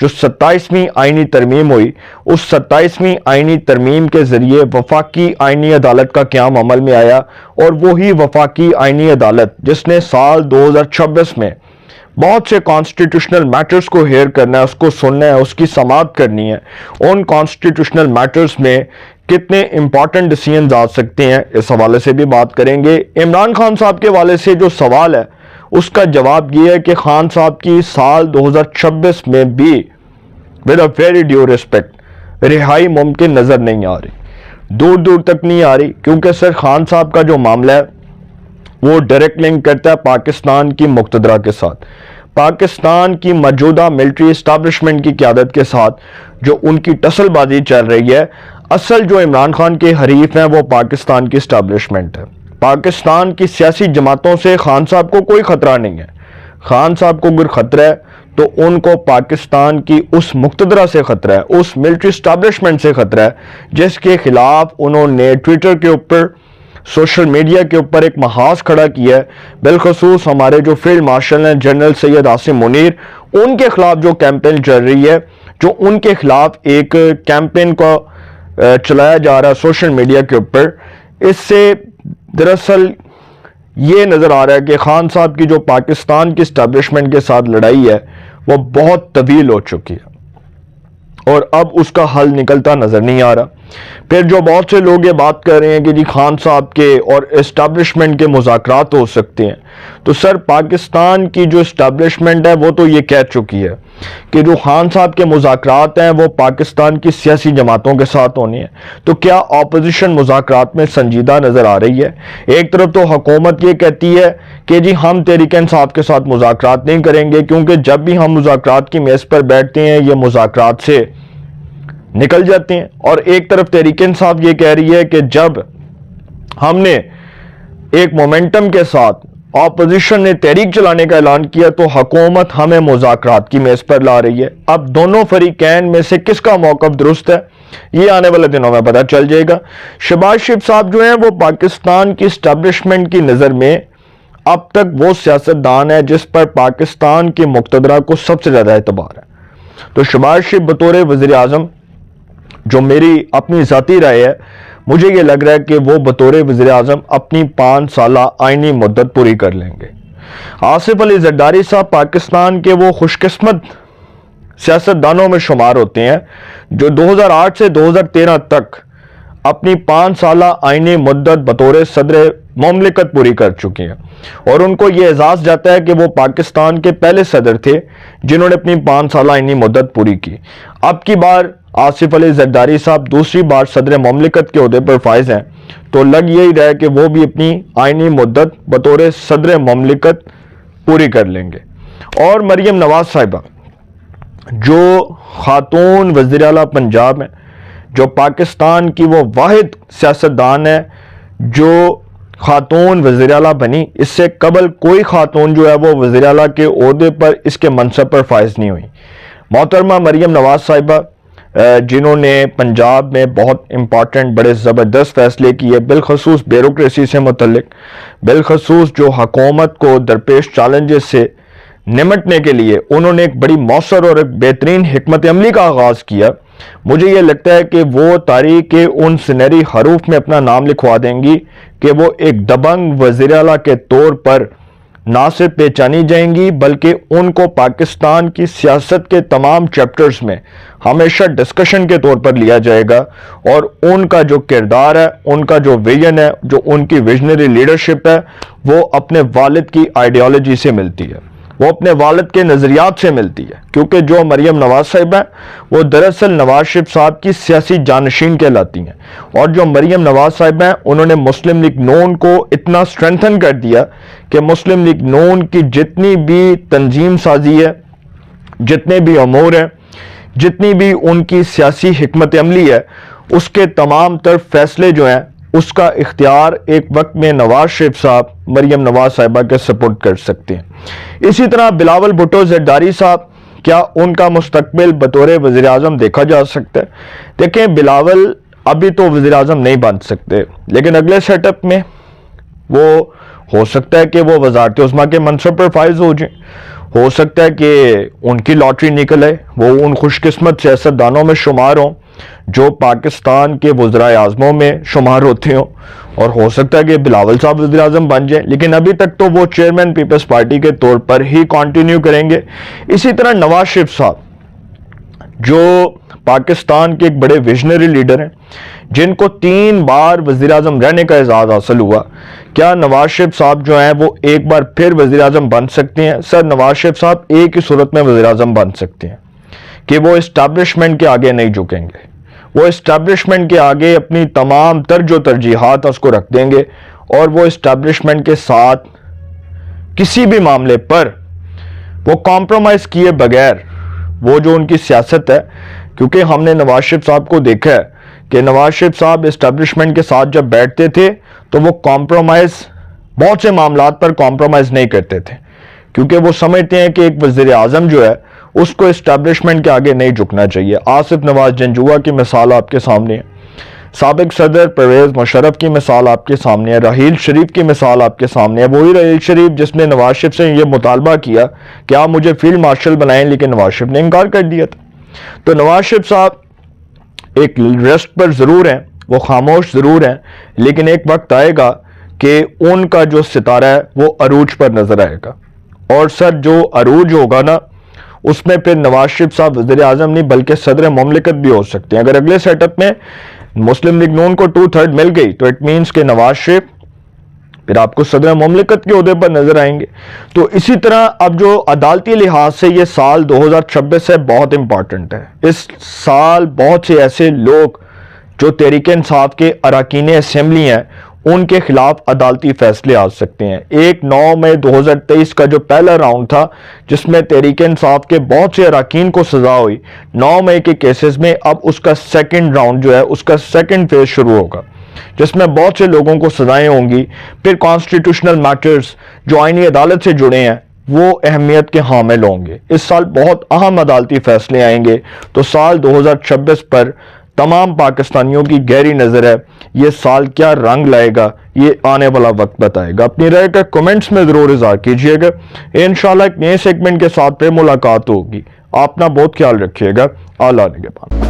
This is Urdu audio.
جو 27ویں آئینی ترمیم ہوئی، اس 27ویں آئینی ترمیم کے ذریعے وفاقی آئینی عدالت کا قیام عمل میں آیا، اور وہی وفاقی آئینی عدالت جس نے سال 2026 میں بہت سے کانسٹیٹیوشنل میٹرز کو ہیئر کرنا ہے، اس کو سننا ہے، اس کی سماعت کرنی ہے، ان کانسٹیٹیوشنل میٹرز میں کتنے امپورٹنٹ ڈیسیژنز آ سکتے ہیں، اس حوالے سے بھی بات کریں گے۔ عمران خان صاحب کے حوالے سے جو سوال ہے اس کا جواب یہ ہے کہ خان صاحب کی سال 2026 میں بھی with a very due respect رہائی ممکن نظر نہیں آ رہی، دور دور تک نہیں آ رہی، کیونکہ سر خان صاحب کا جو معاملہ ہے وہ ڈائریکٹ لنک کرتا ہے پاکستان کی مقتدرہ کے ساتھ، پاکستان کی موجودہ ملٹری اسٹیبلشمنٹ کی قیادت کے ساتھ جو ان کی ٹسل بازی چل رہی ہے۔ اصل جو عمران خان کے حریف ہیں وہ پاکستان کی اسٹیبلشمنٹ ہے، پاکستان کی سیاسی جماعتوں سے خان صاحب کو کوئی خطرہ نہیں ہے۔ خان صاحب کو اگر خطرہ ہے تو ان کو پاکستان کی اس مقتدرہ سے خطرہ ہے، اس ملٹری اسٹیبلشمنٹ سے خطرہ ہے جس کے خلاف انہوں نے ٹویٹر کے اوپر، سوشل میڈیا کے اوپر ایک محاذ کھڑا کیا ہے۔ بالخصوص ہمارے جو فیلڈ مارشل ہیں جنرل سید عاصم منیر، ان کے خلاف جو کیمپین چل رہی ہے، جو ان کے خلاف ایک کیمپین کو چلایا جا رہا ہے سوشل میڈیا کے اوپر، اس سے دراصل یہ نظر آ رہا ہے کہ خان صاحب کی جو پاکستان کی اسٹیبلشمنٹ کے ساتھ لڑائی ہے وہ بہت طویل ہو چکی ہے اور اب اس کا حل نکلتا نظر نہیں آ رہا۔ پھر جو بہت سے لوگ یہ بات کر رہے ہیں کہ جی خان صاحب کے اور اسٹیبلشمنٹ کے مذاکرات ہو سکتے ہیں، تو سر پاکستان کی جو اسٹیبلشمنٹ ہے وہ تو یہ کہہ چکی ہے کہ جو خان صاحب کے مذاکرات ہیں وہ پاکستان کی سیاسی جماعتوں کے ساتھ ہونے ہیں۔ تو کیا اپوزیشن مذاکرات میں سنجیدہ نظر آ رہی ہے؟ ایک طرف تو حکومت یہ کہتی ہے کہ جی ہم تحریک انصاف کے ساتھ مذاکرات نہیں کریں گے، کیونکہ جب بھی ہم مذاکرات کی میز پر بیٹھتے ہیں یہ مذاکرات سے نکل جاتے ہیں، اور ایک طرف تحریک انصاف یہ کہہ رہی ہے کہ جب ہم نے ایک مومنٹم کے ساتھ اپوزیشن نے تحریک چلانے کا اعلان کیا تو حکومت ہمیں مذاکرات کی میز پر لا رہی ہے۔ اب دونوں فریقین میں سے کس کا موقف درست ہے یہ آنے والے دنوں میں پتہ چل جائے گا۔ شہباز شریف صاحب جو ہیں وہ پاکستان کی اسٹیبلشمنٹ کی نظر میں اب تک وہ سیاستدان ہے جس پر پاکستان کے مقتدرہ کو سب سے زیادہ اعتبار ہے۔ تو شہباز شریف بطور وزیر اعظم، جو میری اپنی ذاتی رائے ہے، مجھے یہ لگ رہا ہے کہ وہ بطور وزیر اعظم اپنی 5 سالہ آئینی مدت پوری کر لیں گے۔ آصف علی زرداری صاحب پاکستان کے وہ خوش قسمت سیاستدانوں میں شمار ہوتے ہیں جو 2008 سے 2013 تک اپنی 5 سالہ آئینی مدت بطور صدر مملکت پوری کر چکے ہیں، اور ان کو یہ اعزاز جاتا ہے کہ وہ پاکستان کے پہلے صدر تھے جنہوں نے اپنی 5 سالہ آئینی مدت پوری کی۔ اب کی بار آصف علی زرداری صاحب دوسری بار صدر مملکت کے عہدے پر فائز ہیں، تو لگ یہی رہا ہے کہ وہ بھی اپنی آئینی مدت بطور صدر مملکت پوری کر لیں گے۔ اور مریم نواز صاحبہ جو خاتون وزیر اعلیٰ پنجاب ہیں، جو پاکستان کی وہ واحد سیاستدان ہے جو خاتون وزیر اعلیٰ بنی، اس سے قبل کوئی خاتون جو ہے وہ وزیر اعلیٰ کے عہدے پر اس کے منصب پر فائز نہیں ہوئی۔ محترمہ مریم نواز صاحبہ جنہوں نے پنجاب میں بہت امپورٹنٹ بڑے زبردست فیصلے کیے، بالخصوص بیوروکریسی سے متعلق، بالخصوص جو حکومت کو درپیش چیلنجز سے نمٹنے کے لیے انہوں نے ایک بڑی مؤثر اور ایک بہترین حکمت عملی کا آغاز کیا، مجھے یہ لگتا ہے کہ وہ تاریخ کے ان سنہری حروف میں اپنا نام لکھوا دیں گی کہ وہ ایک دبنگ وزیر اعلیٰ کے طور پر نہ صرف پہچانی جائیں گی بلکہ ان کو پاکستان کی سیاست کے تمام چیپٹرز میں ہمیشہ ڈسکشن کے طور پر لیا جائے گا، اور ان کا جو کردار ہے، ان کا جو ویژن ہے، جو ان کی ویژنری لیڈرشپ ہے، وہ اپنے والد کی آئیڈیالوجی سے ملتی ہے، وہ اپنے والد کے نظریات سے ملتی ہے، کیونکہ جو مریم نواز صاحب ہیں وہ دراصل نواز شریف صاحب کی سیاسی جانشین کہلاتی ہیں، اور جو مریم نواز صاحب ہیں انہوں نے مسلم لیگ نون کو اتنا سٹرینتھن کر دیا کہ مسلم لیگ نون کی جتنی بھی تنظیم سازی ہے، جتنے بھی امور ہیں، جتنی بھی ان کی سیاسی حکمت عملی ہے، اس کے تمام تر فیصلے جو ہیں اس کا اختیار ایک وقت میں نواز شریف صاحب مریم نواز صاحبہ کے سپورٹ کر سکتے ہیں۔ اسی طرح بلاول بھٹو زرداری صاحب، کیا ان کا مستقبل بطور وزیر اعظم دیکھا جا سکتا ہے؟ دیکھیں بلاول ابھی تو وزیر اعظم نہیں بن سکتے، لیکن اگلے سیٹ اپ میں وہ ہو سکتا ہے کہ وہ وزارت عظمیٰ کے منصب پر فائز ہو جائیں، ہو سکتا ہے کہ ان کی لاٹری نکلے، وہ ان خوش قسمت سیاستدانوں میں شمار ہوں جو پاکستان کے وزرائے اعظموں میں شمار ہوتے ہوں، اور ہو سکتا ہے کہ بلاول صاحب وزیر اعظم بن جائیں، لیکن ابھی تک تو وہ چیئرمین پیپلز پارٹی کے طور پر ہی کنٹینیو کریں گے۔ اسی طرح نواز شریف صاحب جو پاکستان کے ایک بڑے ویژنری لیڈر ہیں، جن کو 3 بار وزیر اعظم رہنے کا اعزاز حاصل ہوا، کیا نواز شریف صاحب جو ہیں وہ ایک بار پھر وزیر اعظم بن سکتے ہیں؟ سر، نواز شریف صاحب ایک ہی صورت میں وزیر اعظم بن سکتے ہیں کہ وہ اسٹیبلشمنٹ کے آگے نہیں جھکیں گے، وہ اسٹیبلشمنٹ کے آگے اپنی تمام ترجیحات اس کو رکھ دیں گے، اور وہ اسٹیبلشمنٹ کے ساتھ کسی بھی معاملے پر وہ کمپرومائز کیے بغیر وہ جو ان کی سیاست ہے، کیونکہ ہم نے نواز شریف صاحب کو دیکھا ہے کہ نواز شریف صاحب اسٹیبلشمنٹ کے ساتھ جب بیٹھتے تھے تو وہ کمپرومائز، بہت سے معاملات پر کمپرومائز نہیں کرتے تھے، کیونکہ وہ سمجھتے ہیں کہ ایک وزیر اعظم جو ہے اس کو اسٹیبلشمنٹ کے آگے نہیں جھکنا چاہیے۔ آصف نواز جنجوعہ کی مثال آپ کے سامنے ہے، سابق صدر پرویز مشرف کی مثال آپ کے سامنے ہے، راحیل شریف کی مثال آپ کے سامنے ہے، وہی راحیل شریف جس نے نواز شریف سے یہ مطالبہ کیا کہ آپ مجھے فیلڈ مارشل بنائیں، لیکن نواز شریف نے انکار کر دیا تھا۔ تو نواز شریف صاحب ایک ریسٹ پر ضرور ہیں، وہ خاموش ضرور ہیں، لیکن ایک وقت آئے گا کہ ان کا جو ستارہ ہے وہ عروج پر نظر آئے گا، اور سر جو عروج ہوگا نا، اس میں پھر نواز شریف صاحب وزیر اعظم نہیں بلکہ صدر مملکت بھی ہو سکتے ہیں۔ اگر اگلے سیٹ اپ میں مسلم لیگ نون کو 2/3 مل گئی تو اٹ مینس کہ نواز شریف پھر آپ کو صدر مملکت کے عہدے پر نظر آئیں گے۔ تو اسی طرح اب جو عدالتی لحاظ سے یہ سال 2026 ہے، بہت امپارٹنٹ ہے۔ اس سال بہت سے ایسے لوگ جو تحریک انصاف کے اراکین اسمبلی ہیں، ان کے خلاف عدالتی فیصلے آ سکتے ہیں۔ 9 مئی 2023 کا جو پہلا راؤنڈ تھا جس میں تحریک انصاف کے بہت سے اراکین کو سزا ہوئی، 9 مئی کے کیسز میں اب اس کا سیکنڈ راؤنڈ جو ہے اس کا سیکنڈ فیز شروع ہوگا، جس میں بہت سے لوگوں کو سزائیں ہوں گی۔ پھر کانسٹیٹیوشنل میٹرز جو آئینی عدالت سے جڑے ہیں وہ اہمیت کے حامل ہوں گے۔ اس سال بہت اہم عدالتی فیصلے آئیں گے، تو سال 2026 پر تمام پاکستانیوں کی گہری نظر ہے۔ یہ سال کیا رنگ لائے گا یہ آنے والا وقت بتائے گا۔ اپنی رائے کا کمنٹس میں ضرور اظہار کیجئے گا۔ انشاءاللہ ایک نئے سیگمنٹ کے ساتھ پھر ملاقات ہوگی۔ آپ اپنا بہت خیال رکھیے گا۔ اللہ نگہبان۔